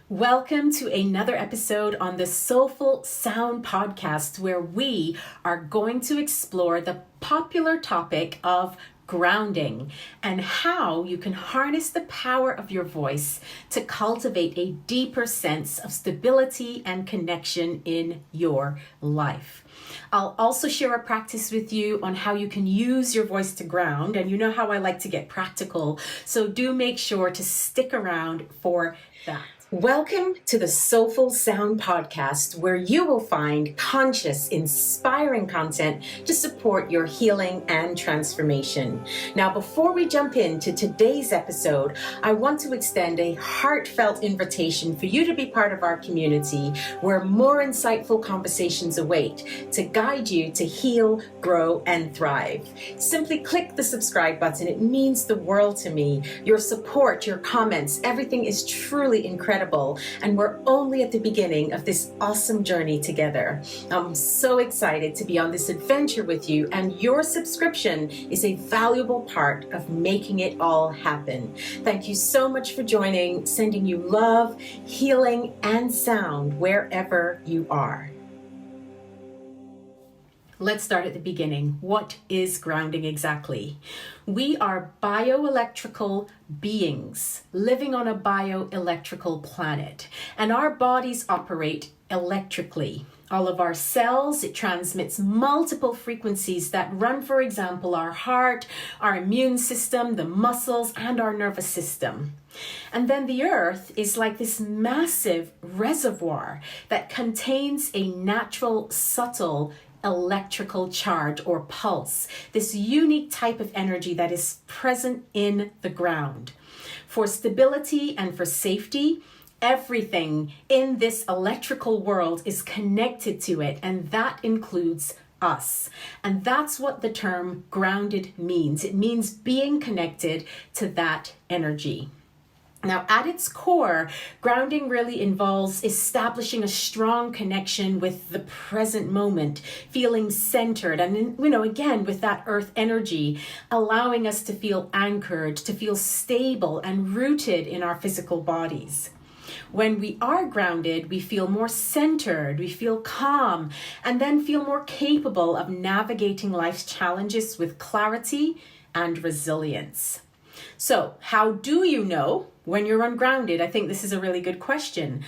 Welcome to another episode on the Soulful Sound podcast, where we are going to explore the popular topic of grounding and how you can harness the power of your voice to cultivate a deeper sense of stability and connection in your life. I'll also share a practice with you on how you can use your voice to ground, and you know how I like to get practical, so do make sure to stick around for that. Welcome to the Soulful Sound podcast, where you will find conscious, inspiring content to support your healing and transformation. Now, before we jump into today's episode, I want to extend a heartfelt invitation for you to be part of our community, where more insightful conversations await to guide you to heal, grow, and thrive. Simply click the subscribe button. It means the world to me. Your support, your comments, everything is truly incredible. And we're only at the beginning of this awesome journey together. I'm so excited to be on this adventure with you, and your subscription is a valuable part of making it all happen. Thank you so much for joining, sending you love, healing, and sound wherever you are. Let's start at the beginning. What is grounding exactly? We are bioelectrical beings living on a bioelectrical planet, and our bodies operate electrically. All of our cells, it transmits multiple frequencies that run, for example, our heart, our immune system, the muscles, and our nervous system. And then the earth is like this massive reservoir that contains a natural, subtle electrical charge or pulse, this unique type of energy that is present in the ground. For stability and for safety, everything in this electrical world is connected to it, and that includes us. And that's what the term grounded means. It means being connected to that energy. Now, at its core, grounding really involves establishing a strong connection with the present moment, feeling centered, and, again, with that earth energy, allowing us to feel anchored, to feel stable and rooted in our physical bodies. When we are grounded, we feel more centered, we feel calm, and then feel more capable of navigating life's challenges with clarity and resilience. So, how do you know when you're ungrounded? I think this is a really good question.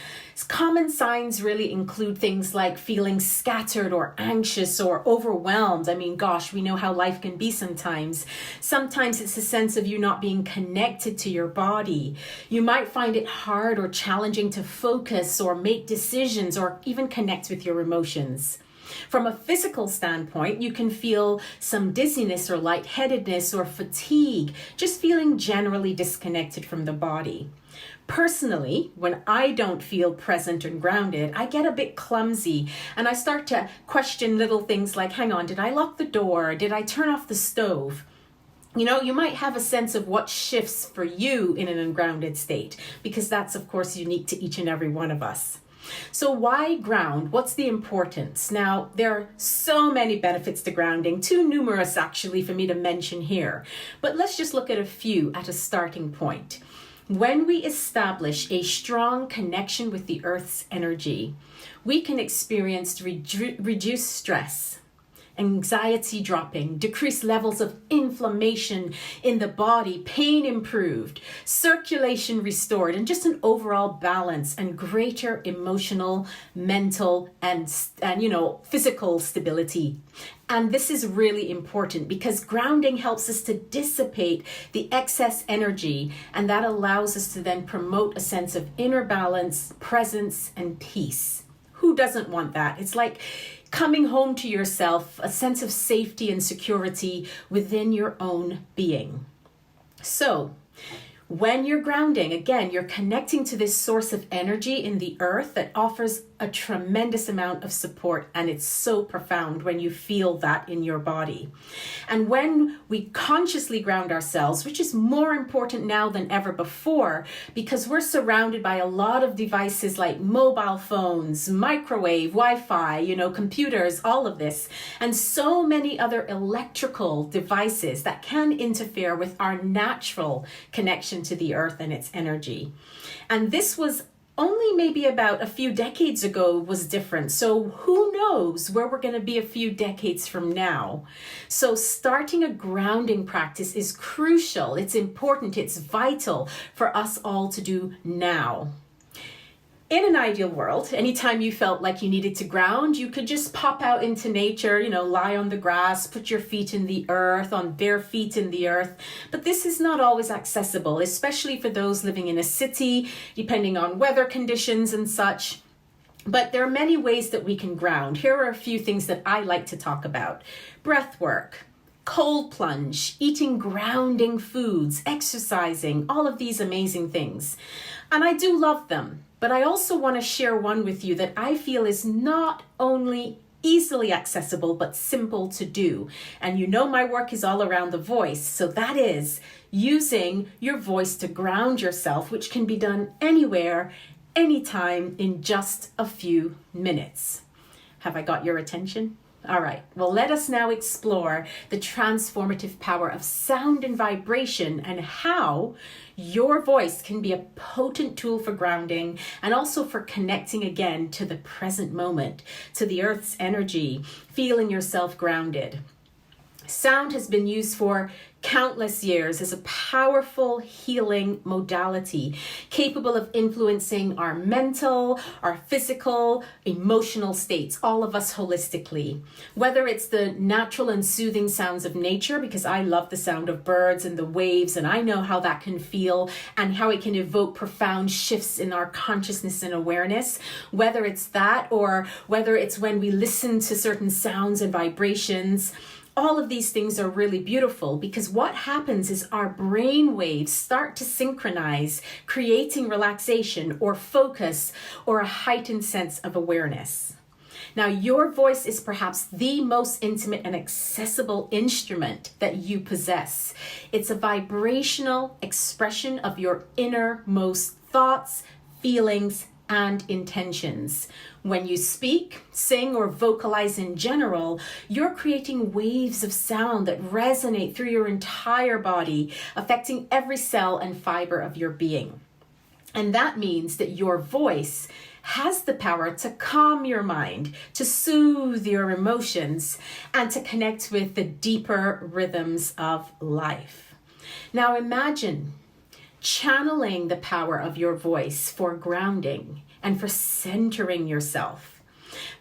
Common signs really include things like feeling scattered or anxious or overwhelmed. I mean, gosh, we know how life can be sometimes. Sometimes it's a sense of you not being connected to your body. You might find it hard or challenging to focus or make decisions or even connect with your emotions. From a physical standpoint, you can feel some dizziness or lightheadedness or fatigue, just feeling generally disconnected from the body. Personally, when I don't feel present and grounded, I get a bit clumsy and I start to question little things like, hang on, did I lock the door? Did I turn off the stove? You might have a sense of what shifts for you in an ungrounded state, because that's, of course, unique to each and every one of us. So why ground? What's the importance? Now, there are so many benefits to grounding, too numerous actually for me to mention here. But let's just look at a few at a starting point. When we establish a strong connection with the Earth's energy, we can experience reduced stress, anxiety dropping, decreased levels of inflammation in the body, pain improved, circulation restored, and just an overall balance and greater emotional, mental, and physical stability. And this is really important because grounding helps us to dissipate the excess energy, and that allows us to then promote a sense of inner balance, presence, and peace. Who doesn't want that? It's like coming home to yourself, a sense of safety and security within your own being. So, when you're grounding, again, you're connecting to this source of energy in the earth that offers a tremendous amount of support, and it's so profound when you feel that in your body. And when we consciously ground ourselves, which is more important now than ever before, because we're surrounded by a lot of devices like mobile phones, microwave, Wi-Fi, computers, all of this, and so many other electrical devices that can interfere with our natural connection to the earth and its energy. And this was only maybe about a few decades ago was different. So who knows where we're going to be a few decades from now. So starting a grounding practice is crucial. It's important. It's vital for us all to do now. In an ideal world, anytime you felt like you needed to ground, you could just pop out into nature, lie on the grass, put your feet in the earth, on bare feet in the earth. But this is not always accessible, especially for those living in a city, depending on weather conditions and such. But there are many ways that we can ground. Here are a few things that I like to talk about. Breath work, cold plunge, eating grounding foods, exercising, all of these amazing things. And I do love them. But I also want to share one with you that I feel is not only easily accessible, but simple to do. And my work is all around the voice. So that is using your voice to ground yourself, which can be done anywhere, anytime, in just a few minutes. Have I got your attention? All right, well, let us now explore the transformative power of sound and vibration and how your voice can be a potent tool for grounding and also for connecting again to the present moment, to the earth's energy, feeling yourself grounded. Sound has been used for countless years as a powerful healing modality, capable of influencing our mental, our physical, emotional states, all of us holistically. Whether it's the natural and soothing sounds of nature, because I love the sound of birds and the waves, and I know how that can feel and how it can evoke profound shifts in our consciousness and awareness. Whether it's that, or whether it's when we listen to certain sounds and vibrations, all of these things are really beautiful because what happens is our brain waves start to synchronize, creating relaxation or focus or a heightened sense of awareness. Now, your voice is perhaps the most intimate and accessible instrument that you possess. It's a vibrational expression of your innermost thoughts, feelings, and intentions. When you speak, sing, or vocalize in general, you're creating waves of sound that resonate through your entire body, affecting every cell and fiber of your being. And that means that your voice has the power to calm your mind, to soothe your emotions, and to connect with the deeper rhythms of life. Now imagine channeling the power of your voice for grounding and for centering yourself.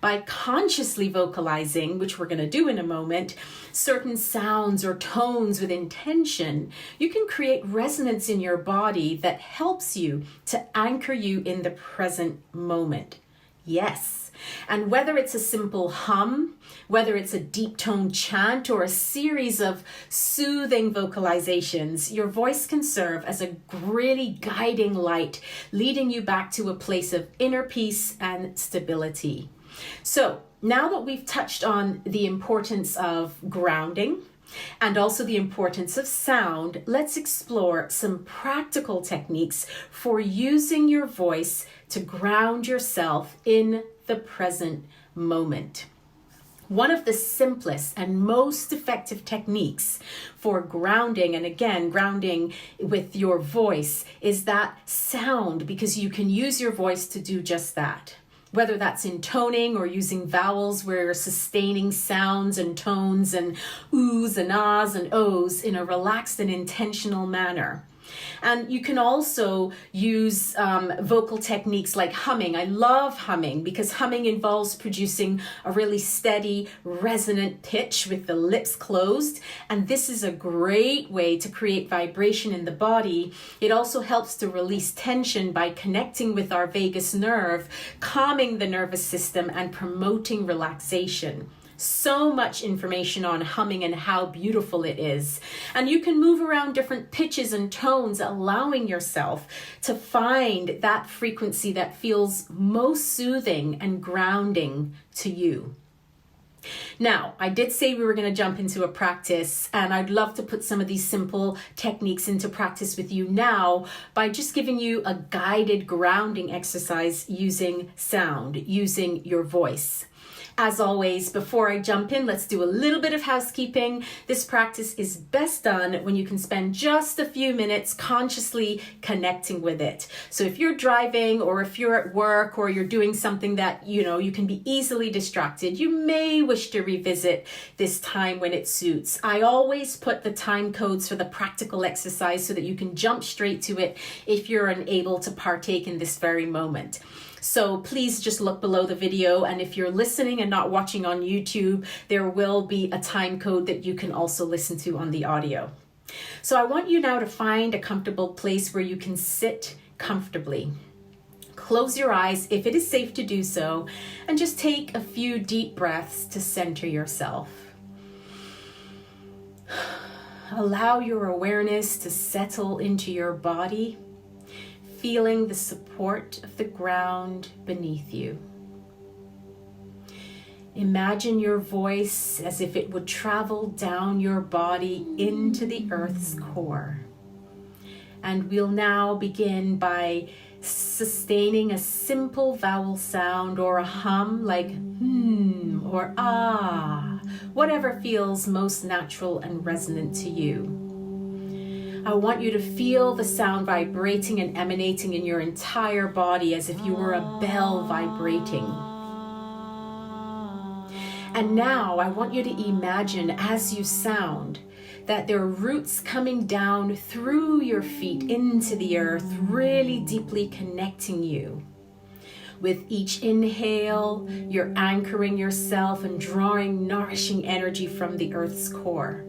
By consciously vocalizing, which we're going to do in a moment, certain sounds or tones with intention, you can create resonance in your body that helps you to anchor you in the present moment. Yes. And whether it's a simple hum, whether it's a deep tone chant, or a series of soothing vocalizations, your voice can serve as a really guiding light, leading you back to a place of inner peace and stability. So now that we've touched on the importance of grounding and also the importance of sound, let's explore some practical techniques for using your voice to ground yourself in the present moment. One of the simplest and most effective techniques for grounding, and again, grounding with your voice, is that sound, because you can use your voice to do just that. Whether that's intoning or using vowels where you're sustaining sounds and tones and oohs and ahs and ohs in a relaxed and intentional manner. And you can also use vocal techniques like humming. I love humming because humming involves producing a really steady, resonant pitch with the lips closed. And this is a great way to create vibration in the body. It also helps to release tension by connecting with our vagus nerve, calming the nervous system, and promoting relaxation. So much information on humming and how beautiful it is. And you can move around different pitches and tones, allowing yourself to find that frequency that feels most soothing and grounding to you. Now, I did say we were going to jump into a practice, and I'd love to put some of these simple techniques into practice with you now by just giving you a guided grounding exercise using sound, using your voice. As always, before I jump in, let's do a little bit of housekeeping. This practice is best done when you can spend just a few minutes consciously connecting with it. So if you're driving, or if you're at work, or you're doing something that, you can be easily distracted, you may wish to revisit this time when it suits. I always put the time codes for the practical exercise so that you can jump straight to it if you're unable to partake in this very moment. So please just look below the video, and if you're listening and not watching on YouTube, there will be a time code that you can also listen to on the audio. So I want you now to find a comfortable place where you can sit comfortably. Close your eyes if it is safe to do so, and just take a few deep breaths to center yourself. Allow your awareness to settle into your body, feeling the support of the ground beneath you. Imagine your voice as if it would travel down your body into the earth's core. And we'll now begin by sustaining a simple vowel sound or a hum like or ah, whatever feels most natural and resonant to you. I want you to feel the sound vibrating and emanating in your entire body as if you were a bell vibrating. And now I want you to imagine, as you sound, that there are roots coming down through your feet into the earth, really deeply connecting you. With each inhale, you're anchoring yourself and drawing nourishing energy from the earth's core.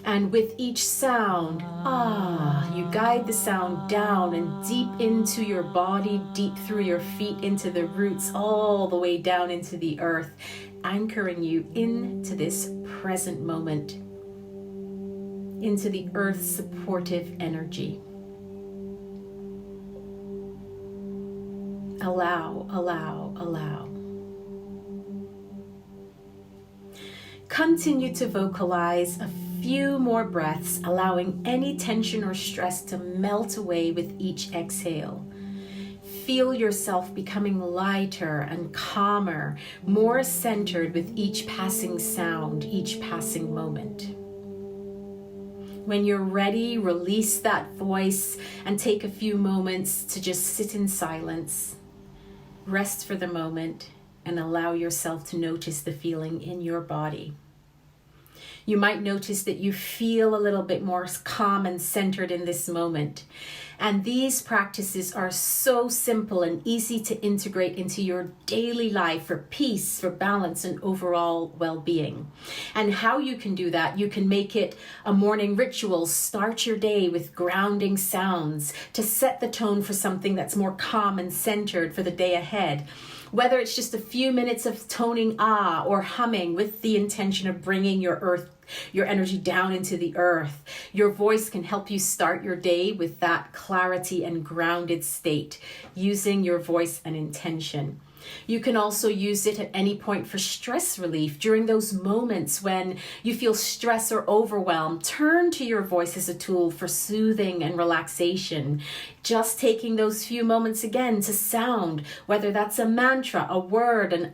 And with each sound, you guide the sound down and deep into your body, deep through your feet, into the roots, all the way down into the earth, anchoring you into this present moment, into the earth's supportive energy. Allow, allow, allow. Continue to vocalize a few more breaths, allowing any tension or stress to melt away with each exhale. Feel yourself becoming lighter and calmer, more centered with each passing sound, each passing moment. When you're ready, release that voice and take a few moments to just sit in silence. Rest for the moment and allow yourself to notice the feeling in your body. You might notice that you feel a little bit more calm and centered in this moment. And these practices are so simple and easy to integrate into your daily life for peace, for balance, and overall well-being. And how you can do that, you can make it a morning ritual. Start your day with grounding sounds to set the tone for something that's more calm and centered for the day ahead. Whether it's just a few minutes of toning or humming with the intention of bringing your energy down into the earth, your voice can help you start your day with that clarity and grounded state, using your voice and intention. You can also use it at any point for stress relief. During those moments when you feel stress or overwhelm, turn to your voice as a tool for soothing and relaxation. Just taking those few moments again to sound, whether that's a mantra, a word, an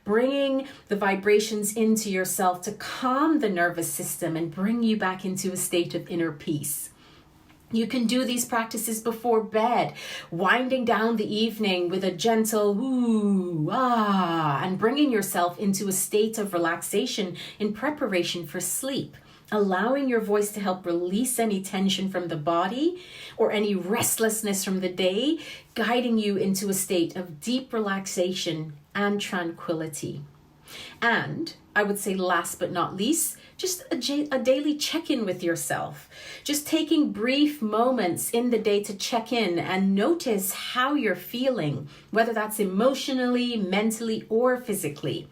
bringing the vibrations into yourself to calm the nervous system and bring you back into a state of inner peace. You can do these practices before bed, winding down the evening with a gentle and bringing yourself into a state of relaxation in preparation for sleep, allowing your voice to help release any tension from the body or any restlessness from the day, guiding you into a state of deep relaxation and tranquility. And I would say last but not least, just a daily check-in with yourself. Just taking brief moments in the day to check in and notice how you're feeling, whether that's emotionally, mentally, or physically.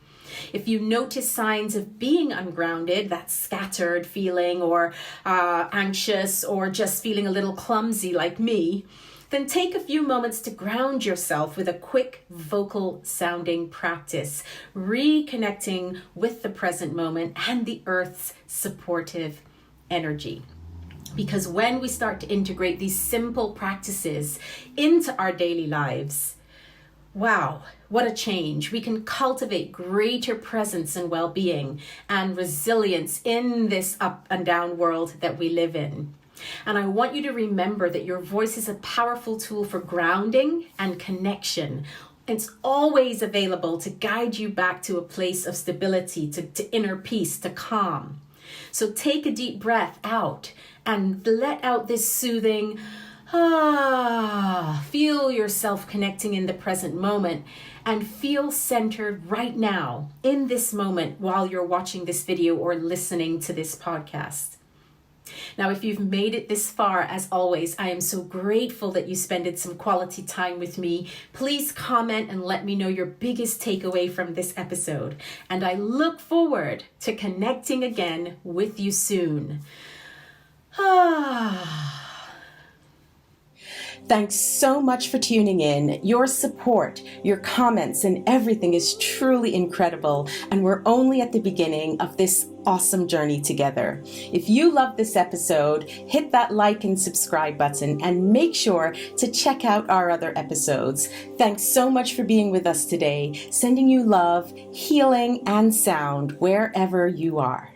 If you notice signs of being ungrounded, that scattered feeling or anxious or just feeling a little clumsy like me, then take a few moments to ground yourself with a quick vocal sounding practice, reconnecting with the present moment and the earth's supportive energy. Because when we start to integrate these simple practices into our daily lives, Wow, what a change. We can cultivate greater presence and well-being and resilience in this up and down world that we live in. And I want you to remember that your voice is a powerful tool for grounding and connection. It's always available to guide you back to a place of stability, to inner peace, to calm. So take a deep breath out and let out this soothing, feel yourself connecting in the present moment and feel centered right now in this moment while you're watching this video or listening to this podcast. Now, if you've made it this far, as always, I am so grateful that you spent some quality time with me. Please comment and let me know your biggest takeaway from this episode. And I look forward to connecting again with you soon. Thanks so much for tuning in. Your support, your comments, and everything is truly incredible. And we're only at the beginning of this awesome journey together. If you love this episode, hit that like and subscribe button and make sure to check out our other episodes. Thanks so much for being with us today. Sending you love, healing, and sound wherever you are.